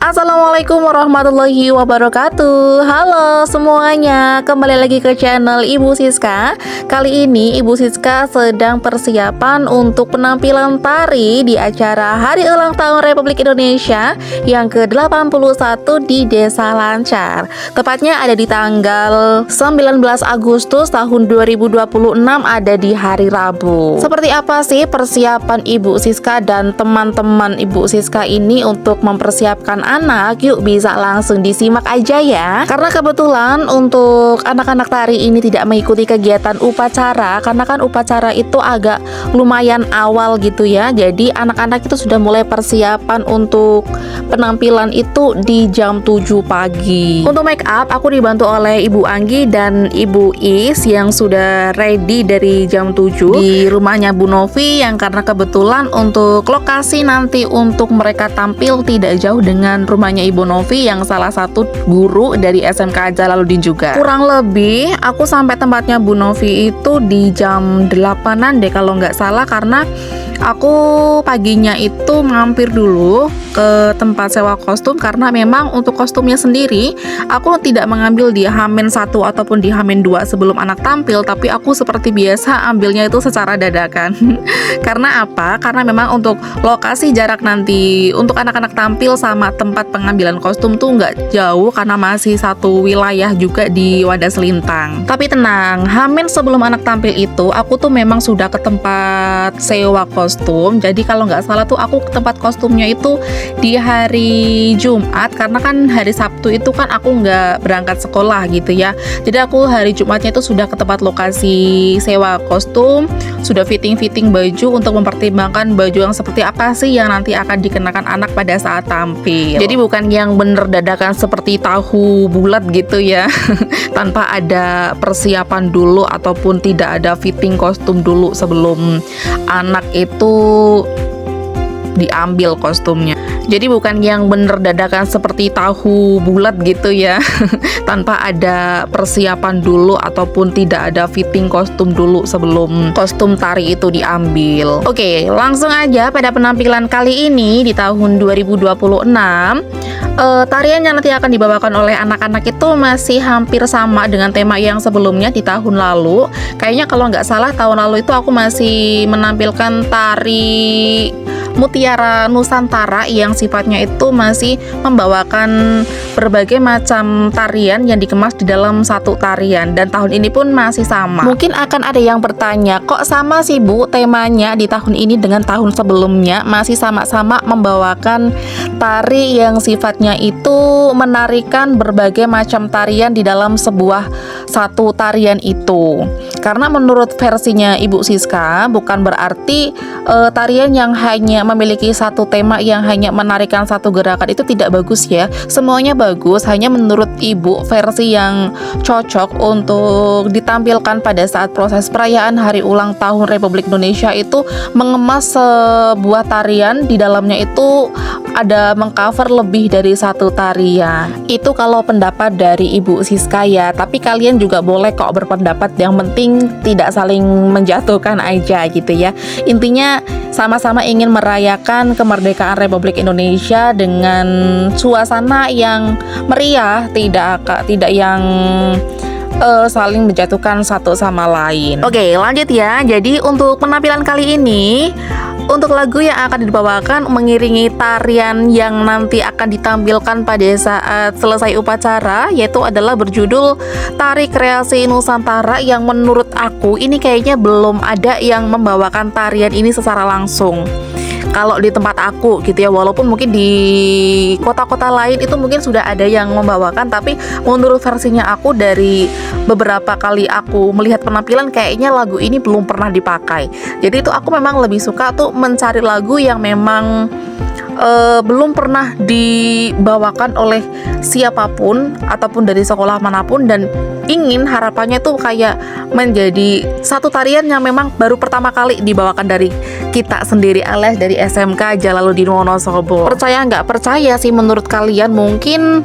Assalamualaikum warahmatullahi wabarakatuh. Halo semuanya, kembali lagi ke channel Ibu Siska. Kali ini Ibu Siska sedang persiapan untuk penampilan tari di acara Hari Ulang Tahun Republik Indonesia yang ke-81 di Desa Lancar. Tepatnya ada di tanggal 19 Agustus tahun 2026, ada di hari Rabu. Seperti apa sih persiapan Ibu Siska dan teman-teman Ibu Siska ini untuk mempersiapkan anak? Yuk bisa langsung disimak aja ya. Karena kebetulan untuk anak-anak tari ini tidak mengikuti kegiatan upacara, karena kan upacara itu agak lumayan awal gitu ya. Jadi anak-anak itu sudah mulai persiapan untuk penampilan itu di jam 7 pagi. Untuk make up aku dibantu oleh Ibu Anggi dan Ibu Is yang sudah ready dari jam 7 di rumahnya Bu Novi, yang karena kebetulan untuk lokasi nanti untuk mereka tampil tidak jauh dengan rumahnya Ibu Novi yang salah satu guru dari SMK Jalaluddin juga. Kurang lebih aku sampai tempatnya Bu Novi itu di jam 8-an deh kalau nggak salah, karena aku paginya itu mampir dulu ke tempat sewa kostum, karena memang untuk kostumnya sendiri aku tidak mengambil di H-1 ataupun di H-2 sebelum anak tampil, tapi aku seperti biasa ambilnya itu secara dadakan. Karena apa? Karena memang untuk lokasi jarak nanti untuk anak-anak tampil sama tempat pengambilan kostum tuh nggak jauh, karena masih satu wilayah juga di Wadas Lintang. Tapi tenang, H- sebelum anak tampil itu aku tuh memang sudah ke tempat sewa kostum. Jadi kalau nggak salah tuh aku ke tempat kostumnya itu di hari Jumat, karena kan hari Sabtu itu kan aku nggak berangkat sekolah gitu ya. Jadi aku hari Jumatnya itu sudah ke tempat lokasi sewa kostum, sudah fitting baju untuk mempertimbangkan baju yang seperti apa sih yang nanti akan dikenakan anak pada saat tampil. Jadi bukan yang bener dadakan seperti tahu bulat gitu ya. Tanpa ada persiapan dulu ataupun tidak ada fitting kostum dulu sebelum anak itu diambil kostumnya. Jadi bukan yang bener dadakan seperti tahu bulat gitu ya. Tanpa ada persiapan dulu ataupun tidak ada fitting kostum dulu sebelum kostum tari itu diambil. Oke, langsung aja pada penampilan kali ini di tahun 2026. Tarian yang nanti akan dibawakan oleh anak-anak itu masih hampir sama dengan tema yang sebelumnya di tahun lalu. Kayaknya kalau nggak salah tahun lalu itu aku masih menampilkan tari Mutiara Nusantara yang sifatnya itu masih membawakan berbagai macam tarian yang dikemas di dalam satu tarian, dan tahun ini pun masih sama. Mungkin akan ada yang bertanya, kok sama sih Bu temanya di tahun ini dengan tahun sebelumnya? Masih sama-sama membawakan tari yang sifatnya itu menarikan berbagai macam tarian di dalam sebuah satu tarian itu. Karena menurut versinya Ibu Siska bukan berarti tarian yang hanya memiliki satu tema yang hanya menarikan satu gerakan itu tidak bagus ya. Semuanya bagus, hanya menurut Ibu versi yang cocok untuk ditampilkan pada saat proses perayaan Hari Ulang Tahun Republik Indonesia itu mengemas sebuah tarian di dalamnya itu ada mengcover lebih dari satu tarian. Itu kalau pendapat dari Ibu Siska ya, tapi kalian juga boleh kok berpendapat, yang penting tidak saling menjatuhkan aja gitu ya. Intinya sama-sama ingin merayakan kemerdekaan Republik Indonesia dengan suasana yang meriah, tidak yang saling menjatuhkan satu sama lain. Oke, lanjut ya. Jadi untuk penampilan kali ini, untuk lagu yang akan dibawakan mengiringi tarian yang nanti akan ditampilkan pada saat selesai upacara, yaitu adalah berjudul Tari Kreasi Nusantara, yang menurut aku ini kayaknya belum ada yang membawakan tarian ini secara langsung kalau di tempat aku gitu ya. Walaupun mungkin di kota-kota lain itu mungkin sudah ada yang membawakan, tapi menurut versinya aku dari beberapa kali aku melihat penampilan, kayaknya lagu ini belum pernah dipakai. Jadi itu aku memang lebih suka tuh mencari lagu yang memang belum pernah dibawakan oleh siapapun ataupun dari sekolah manapun, dan ingin harapannya tuh kayak menjadi satu tarian yang memang baru pertama kali dibawakan dari kita sendiri alias dari SMK Jalaluddin Wonosobo. Percaya nggak percaya sih menurut kalian, mungkin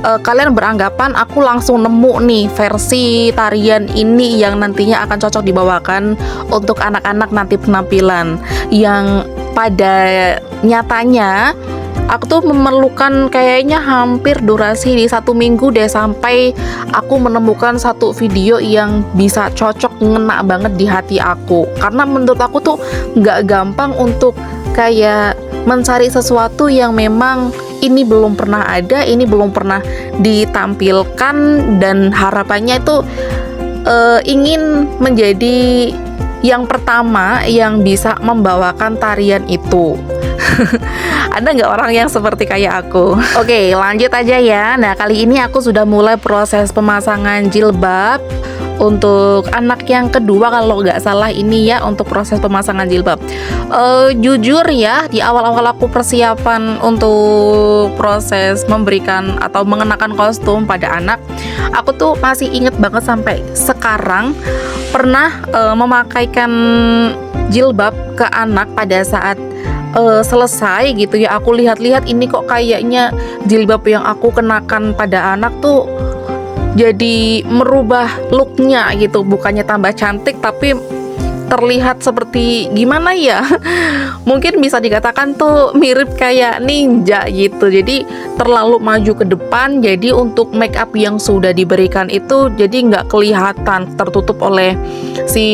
kalian beranggapan aku langsung nemu nih versi tarian ini yang nantinya akan cocok dibawakan untuk anak-anak nanti penampilan, yang pada nyatanya Aku tuh memerlukan kayaknya hampir durasi di 1 minggu deh sampai aku menemukan satu video yang bisa cocok ngena banget di hati aku. Karena menurut aku tuh nggak gampang untuk kayak mencari sesuatu yang memang ini belum pernah ada, ini belum pernah ditampilkan, dan harapannya itu ingin menjadi yang pertama yang bisa membawakan tarian itu. Ada nggak orang yang seperti kayak aku? Oke, lanjut aja ya. Nah, kali ini aku sudah mulai proses pemasangan jilbab untuk anak yang kedua kalau nggak salah ini ya, untuk proses pemasangan jilbab. Jujur ya, di awal-awal aku persiapan untuk proses memberikan atau mengenakan kostum pada anak, aku tuh masih inget banget sampai sekarang pernah memakaikan jilbab ke anak pada saat selesai gitu ya. Aku lihat-lihat ini kok kayaknya jilbab yang aku kenakan pada anak tuh jadi merubah looknya gitu, bukannya tambah cantik tapi terlihat seperti gimana ya, mungkin bisa dikatakan tuh mirip kayak ninja gitu. Jadi terlalu maju ke depan, jadi untuk make up yang sudah diberikan itu jadi nggak kelihatan, tertutup oleh si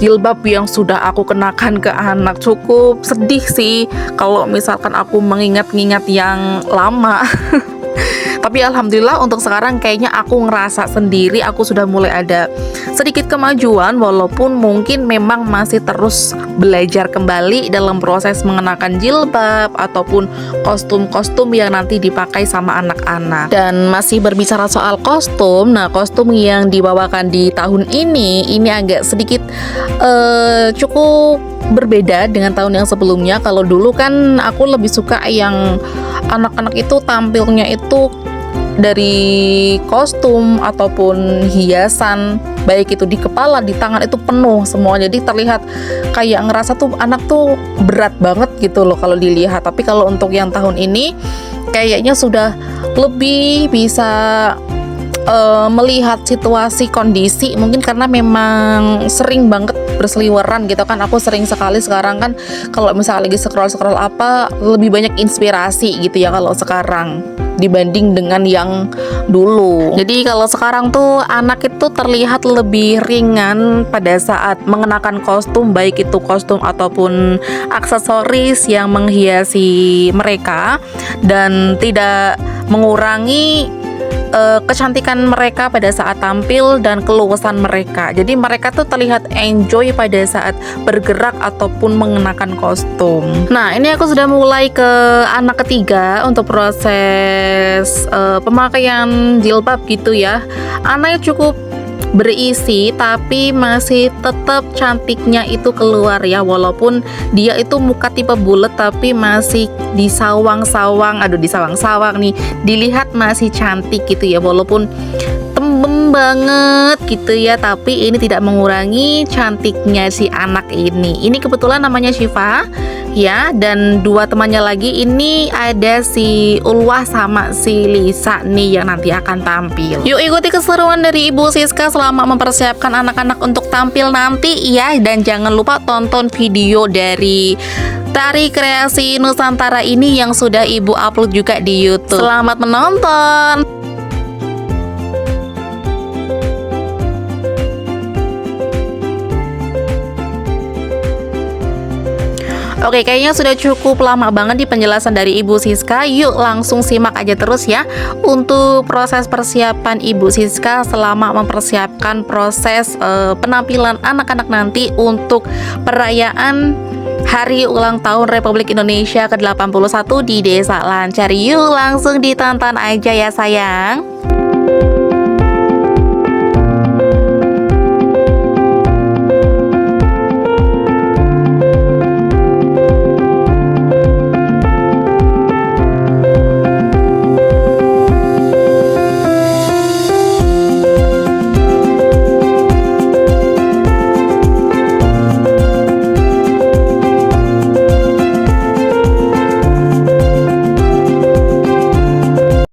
jilbab yang sudah aku kenakan ke anak. Cukup sedih sih kalau misalkan aku mengingat-ingat yang lama. Tapi alhamdulillah untuk sekarang kayaknya aku ngerasa sendiri aku sudah mulai ada sedikit kemajuan, walaupun mungkin memang masih terus belajar kembali dalam proses mengenakan jilbab ataupun kostum-kostum yang nanti dipakai sama anak-anak. Dan masih berbicara soal kostum, nah kostum yang dibawakan di tahun ini agak sedikit cukup berbeda dengan tahun yang sebelumnya. Kalau dulu kan aku lebih suka yang anak-anak itu tampilnya itu dari kostum ataupun hiasan, baik itu di kepala, di tangan, itu penuh semua. Jadi terlihat kayak ngerasa tuh anak tuh berat banget gitu loh kalau dilihat. Tapi kalau untuk yang tahun ini kayaknya sudah lebih bisa melihat situasi kondisi, mungkin karena memang sering banget berseliweran gitu kan. Aku sering sekali sekarang kan kalau misalnya lagi scroll apa, lebih banyak inspirasi gitu ya kalau sekarang dibanding dengan yang dulu. Jadi kalau sekarang tuh anak itu terlihat lebih ringan pada saat mengenakan kostum, baik itu kostum ataupun aksesoris yang menghiasi mereka, dan tidak mengurangi kecantikan mereka pada saat tampil dan keluasan mereka. Jadi mereka tuh terlihat enjoy pada saat bergerak ataupun mengenakan kostum. Nah, ini aku sudah mulai ke anak ketiga untuk proses pemakaian jilbab gitu ya. Anaknya cukup berisi tapi masih tetap cantiknya itu keluar ya, walaupun dia itu muka tipe bulat tapi masih disawang-sawang nih, dilihat masih cantik gitu ya, walaupun tembem banget gitu ya, tapi ini tidak mengurangi cantiknya si anak ini. Ini kebetulan namanya Syifa ya, dan dua temannya lagi ini ada si Ulwah sama si Lisa nih yang nanti akan tampil. Yuk ikuti keseruan dari Ibu Siska selama mempersiapkan anak-anak untuk tampil nanti ya, dan jangan lupa tonton video dari Tari Kreasi Nusantara ini yang sudah Ibu upload juga di YouTube. Selamat menonton. Oke, kayaknya sudah cukup lama banget di penjelasan dari Ibu Siska. Yuk langsung simak aja terus ya untuk proses persiapan Ibu Siska selama mempersiapkan proses penampilan anak-anak nanti untuk perayaan Hari Ulang Tahun Republik Indonesia ke-81 di Desa Lancar. Yuk langsung ditonton aja ya sayang.